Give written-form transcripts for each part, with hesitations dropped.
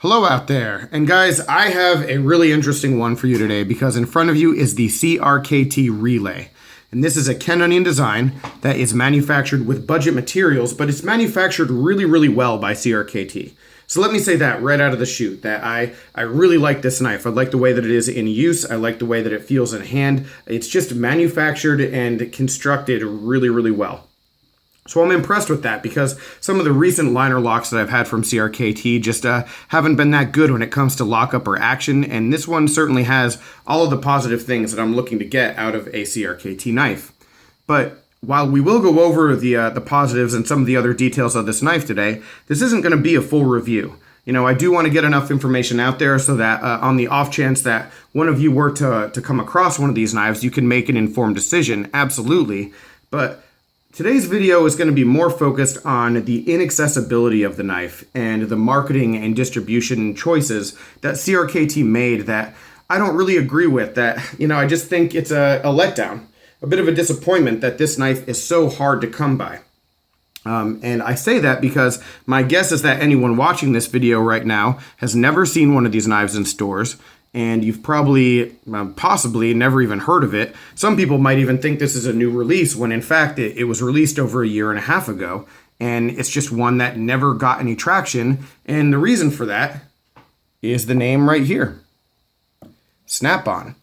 Hello out there, and guys, I have a really interesting one for you today because in front of you is the CRKT relay. And this is a Ken Onion design that is manufactured with budget materials, but it's manufactured really well by CRKT. So let me say that right out of the chute, that I really like this knife. I like the way that it is in use. I like the way that it feels in hand. It's just manufactured and constructed really well. So I'm impressed with that because some of the recent liner locks that I've had from CRKT just haven't been that good when it comes to lockup or action, and this one certainly has all of the positive things that I'm looking to get out of a CRKT knife. But while we will go over the positives and some of the other details of this knife today, this isn't going to be a full review. You know, I do want to get enough information out there so that on the off chance that one of you were to come across one of these knives, you can make an informed decision, absolutely. But today's video is going to be more focused on the inaccessibility of the knife and the marketing and distribution choices that CRKT made that I don't really agree with. That, you know, I just think it's a letdown, a bit of a disappointment that this knife is so hard to come by. And I say that because my guess is that anyone watching this video right now has never seen one of these knives in stores, and you've probably, possibly never even heard of it. Some people might even think this is a new release when in fact it was released over a year and a half ago, and it's just one that never got any traction, and the reason for that is the name right here, Snap-on,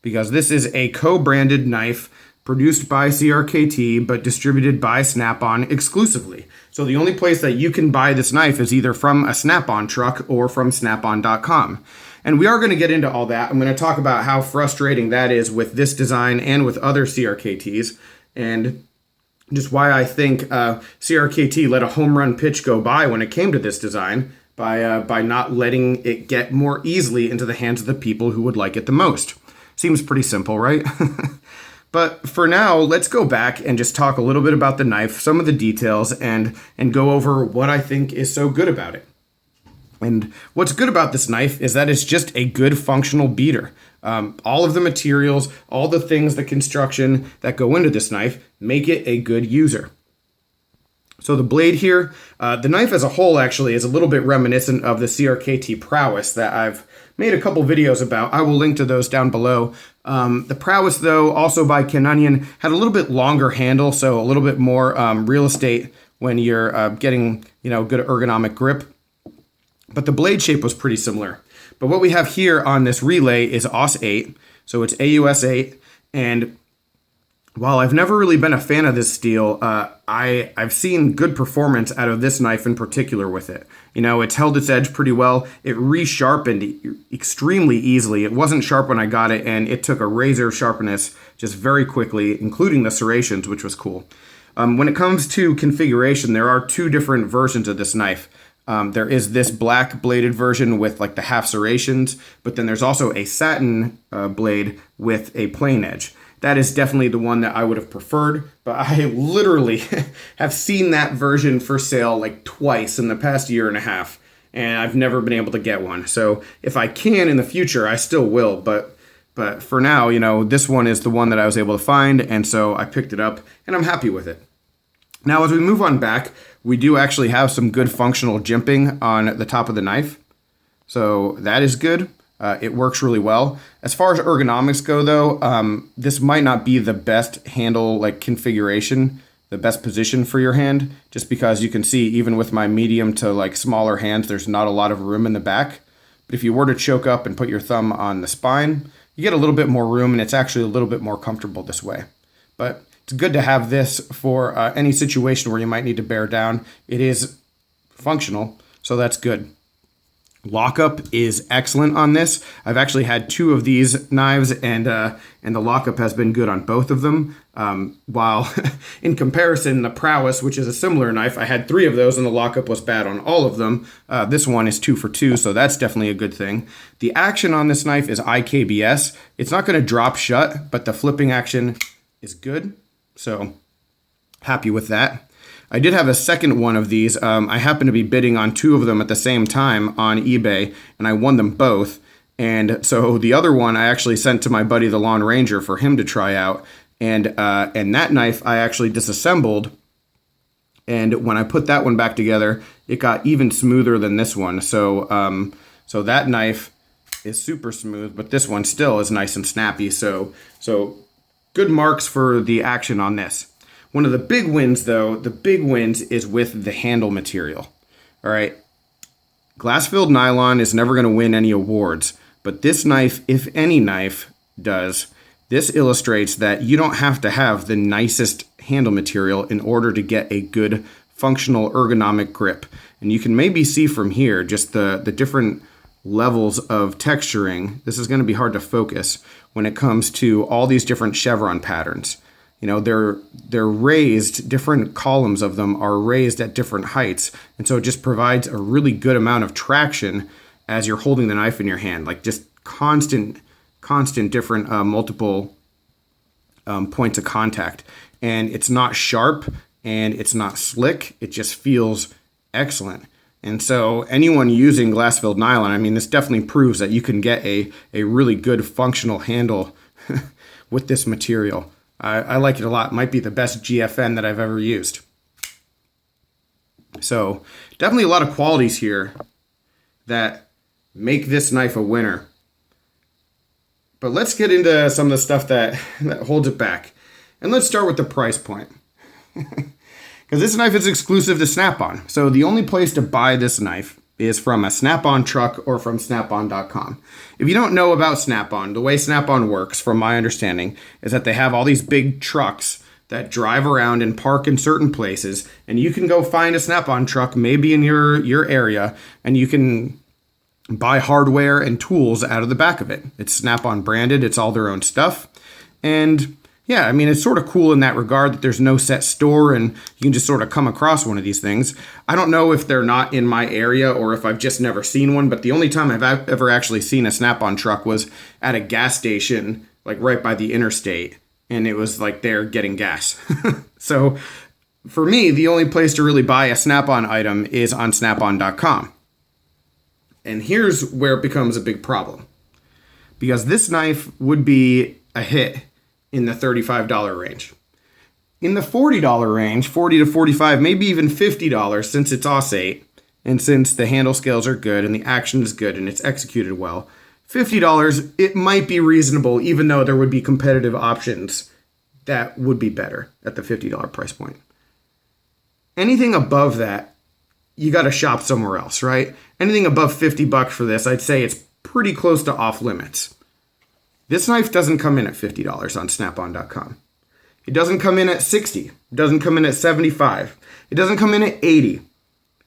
because this is a co-branded knife produced by CRKT, but distributed by Snap-on exclusively. So the only place that you can buy this knife is either from a Snap-on truck or from snapon.com. And we are going to get into all that. I'm going to talk about how frustrating that is with this design and with other CRKTs, and just why I think CRKT let a home run pitch go by when it came to this design by not letting it get more easily into the hands of the people who would like it the most. Seems pretty simple, right? But for now, let's go back and just talk a little bit about the knife, some of the details, and go over what I think is so good about it. And what's good about this knife is that it's just a good functional beater. All of the materials, all the things, the construction that go into this knife make it a good user. So the blade here, the knife as a whole actually is a little bit reminiscent of the CRKT Prowess that I've made a couple videos about. I will link to those down below. The Prowess, though, also by Ken Onion, had a little bit longer handle, so a little bit more real estate when you're getting, you know, good ergonomic grip. But the blade shape was pretty similar. But what we have here on this relay is AUS 8, so it's AUS 8, and while I've never really been a fan of this steel, I've seen good performance out of this knife in particular with it. You know, it's held its edge pretty well. It resharpened extremely easily. It wasn't sharp when I got it, and it took a razor sharpness just very quickly, including the serrations, which was cool. When it comes to configuration, there are two different versions of this knife. There is this black bladed version with like the half serrations, but then there's also a satin blade with a plain edge. That is definitely the one that I would have preferred, but I literally have seen that version for sale like twice in the past year and a half, and I've never been able to get one. So if I can in the future, I still will, but for now, you know, this one is the one that I was able to find, and so I picked it up, and I'm happy with it. Now, as we move on back, we do actually have some good functional jimping on the top of the knife, so that is good. It works really well. As far as ergonomics go, though, this might not be the best handle like configuration, the best position for your hand, just because you can see even with my medium to like smaller hands, there's not a lot of room in the back. But if you were to choke up and put your thumb on the spine, you get a little bit more room, and it's actually a little bit more comfortable this way. But it's good to have this for any situation where you might need to bear down. It is functional, so that's good. Lockup is excellent on this. I've actually had two of these knives, and the lockup has been good on both of them. While in comparison, the Prowess, which is a similar knife, I had three of those, and the lockup was bad on all of them. This one is 2 for 2, so that's definitely a good thing. The action on this knife is IKBS. It's not going to drop shut, but the flipping action is good, so happy with that. I did have a second one of these. I happened to be bidding on two of them at the same time on eBay, and I won them both. And so the other one I actually sent to my buddy, the Lawn Ranger, for him to try out. And that knife I actually disassembled And when I put that one back together, it got even smoother than this one. So so that knife is super smooth, but this one still is nice and snappy. So good marks for the action on this. One of the big wins, though, is with the handle material. All right. Glass-filled nylon is never going to win any awards, but this knife, if any knife does, this illustrates that you don't have to have the nicest handle material in order to get a good functional ergonomic grip. And you can maybe see from here just the different levels of texturing. This is going to be hard to focus when it comes to all these different chevron patterns. You know, they're raised, different columns of them are raised at different heights. And so it just provides a really good amount of traction as you're holding the knife in your hand, like just constant different multiple points of contact. And it's not sharp and it's not slick. It just feels excellent. And so anyone using glass-filled nylon, I mean, this definitely proves that you can get a really good functional handle with this material. I like it a lot. It might be the best GFN that I've ever used. So definitely a lot of qualities here that make this knife a winner. But let's get into some of the stuff that holds it back. And let's start with the price point. Because this knife is exclusive to Snap-on. So the only place to buy this knife is from a Snap-on truck or from snapon.com. If you don't know about Snap-on, the way Snap-on works, from my understanding, is that they have all these big trucks that drive around and park in certain places, and you can go find a Snap-on truck maybe in your area, and you can buy hardware and tools out of the back of it. It's Snap-on branded, it's all their own stuff, and yeah, I mean, it's sort of cool in that regard that there's no set store and you can just sort of come across one of these things. I don't know if they're not in my area or if I've just never seen one, but the only time I've ever actually seen a Snap-on truck was at a gas station, like right by the interstate, and it was like they're getting gas. So for me, the only place to really buy a Snap-on item is on snapon.com. And here's where it becomes a big problem. Because this knife would be a hit in the $35 range. In the $40 range, $40 to $45, maybe even $50, since it's AUS-8, and since the handle scales are good and the action is good and it's executed well, $50, it might be reasonable, even though there would be competitive options that would be better at the $50 price point. Anything above that, you got to shop somewhere else, right? Anything above $50 for this, I'd say it's pretty close to off limits. This knife doesn't come in at $50 on snapon.com. It doesn't come in at $60. It doesn't come in at $75. It doesn't come in at $80.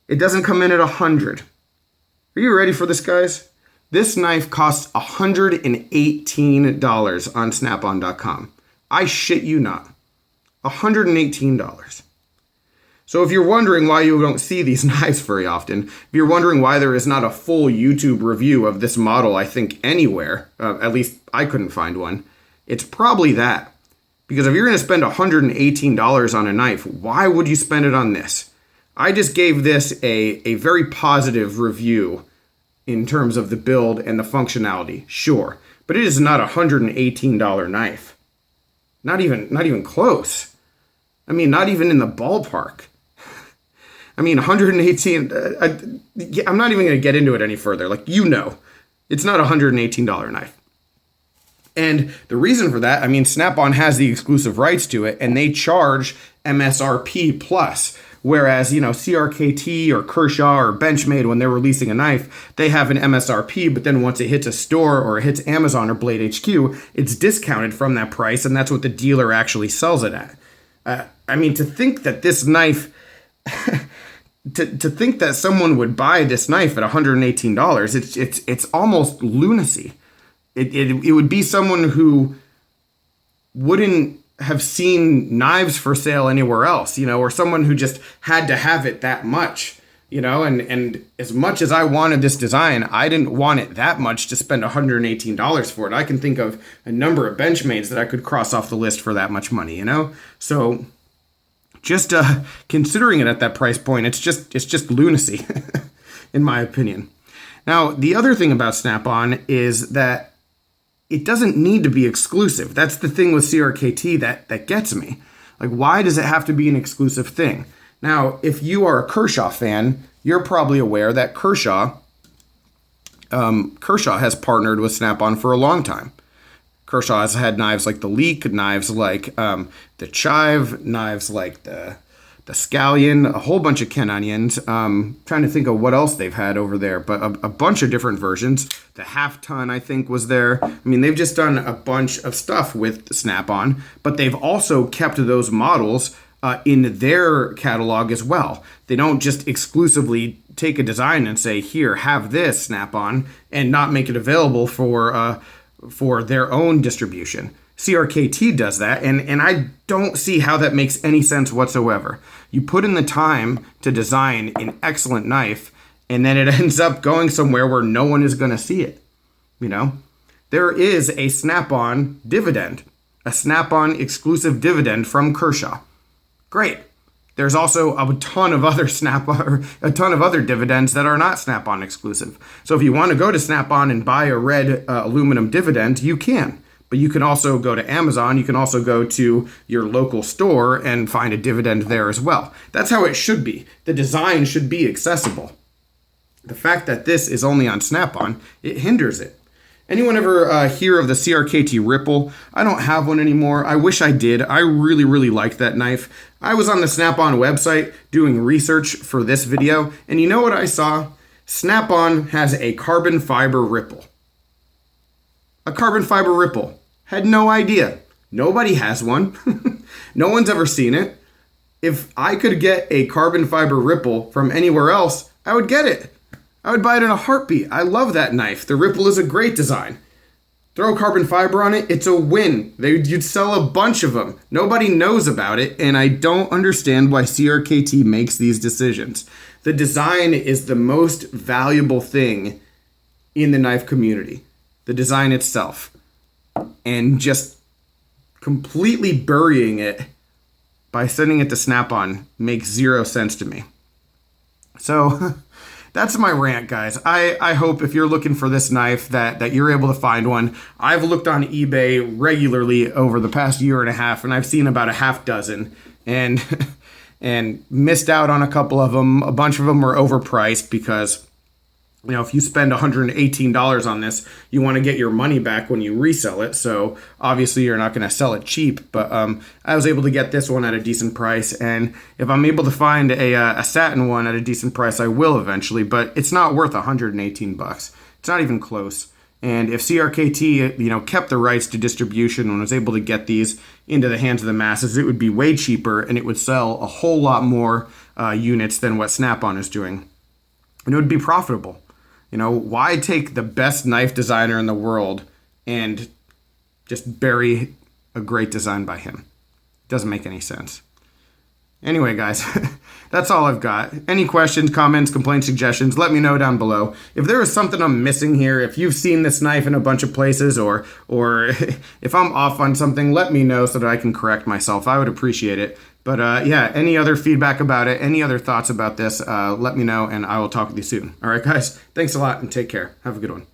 It doesn't come in at $100. Are you ready for this, guys? This knife costs $118 on snapon.com. I shit you not. $118. So if you're wondering why you don't see these knives very often, if you're wondering why there is not a full YouTube review of this model, I think anywhere, at least I couldn't find one, it's probably that. Because if you're going to spend $118 on a knife, why would you spend it on this? I just gave this a very positive review in terms of the build and the functionality, sure. But it is not a $118 knife. Not even close. I mean, not even in the ballpark. I mean, 118, I'm not even going to get into it any further. Like, you know, it's not a $118 knife. And the reason for that, I mean, Snap-on has the exclusive rights to it, and they charge MSRP plus. Whereas, you know, CRKT or Kershaw or Benchmade, when they're releasing a knife, they have an MSRP, but then once it hits a store or it hits Amazon or Blade HQ, it's discounted from that price, and that's what the dealer actually sells it at. I mean, to think that this knife... To think that someone would buy this knife at $118, it's almost lunacy. It would be someone who wouldn't have seen knives for sale anywhere else, you know, or someone who just had to have it that much, you know, and as much as I wanted this design, I didn't want it that much to spend $118 for it. I can think of a number of Benchmades that I could cross off the list for that much money, you know? So just considering it at that price point, it's just lunacy, in my opinion. Now, the other thing about Snap-on is that it doesn't need to be exclusive. That's the thing with CRKT that gets me. Like, why does it have to be an exclusive thing? Now, if you are a Kershaw fan, you're probably aware that Kershaw has partnered with Snap-on for a long time. Kershaw has had knives like the Leak, knives like the Chive, knives like the Scallion, a whole bunch of Ken Onions. Trying to think of what else they've had over there, but a bunch of different versions. The Half Ton, I think, was there. I mean, they've just done a bunch of stuff with Snap-on, but they've also kept those models in their catalog as well. They don't just exclusively take a design and say, here, have this Snap-on, and not make it available for their own distribution. CRKT does that, and I don't see how that makes any sense whatsoever. You put in the time to design an excellent knife, and then it ends up going somewhere where no one is going to see it. You know, there is a Snap-on dividend, a Snap-on exclusive dividend from Kershaw. Great. There's also a ton of other dividends that are not Snap-on exclusive. So if you want to go to Snap-on and buy a red aluminum dividend, you can. But you can also go to Amazon. You can also go to your local store and find a dividend there as well. That's how it should be. The design should be accessible. The fact that this is only on Snap-on, it hinders it. Anyone ever hear of the CRKT Ripple? I don't have one anymore. I wish I did. I really, really liked that knife. I was on the Snap-on website doing research for this video, and you know what I saw? Snap-on has a carbon fiber Ripple. A carbon fiber Ripple. Had no idea. Nobody has one. No one's ever seen it. If I could get a carbon fiber Ripple from anywhere else, I would get it. I would buy it in a heartbeat. I love that knife. The Ripple is a great design. Throw carbon fiber on it, it's a win. You'd sell a bunch of them. Nobody knows about it, and I don't understand why CRKT makes these decisions. The design is the most valuable thing in the knife community. The design itself. And just completely burying it by sending it to Snap-on makes zero sense to me. So that's my rant, guys. I hope if you're looking for this knife that you're able to find one. I've looked on eBay regularly over the past year and a half, and I've seen about a half dozen and missed out on a couple of them. A bunch of them were overpriced because, you know, if you spend $118 on this, you want to get your money back when you resell it. So obviously you're not going to sell it cheap. But I was able to get this one at a decent price. And if I'm able to find a satin one at a decent price, I will eventually. But it's not worth $118. It's not even close. And if CRKT, you know, kept the rights to distribution and was able to get these into the hands of the masses, it would be way cheaper and it would sell a whole lot more units than what Snap-on is doing. And it would be profitable. You know, why take the best knife designer in the world and just bury a great design by him? Doesn't make any sense. Anyway, guys, that's all I've got. Any questions, comments, complaints, suggestions, let me know down below. If there is something I'm missing here, if you've seen this knife in a bunch of places, or if I'm off on something, let me know so that I can correct myself. I would appreciate it. But yeah, any other feedback about it, any other thoughts about this, let me know, and I will talk with you soon. All right, guys, thanks a lot, and take care. Have a good one.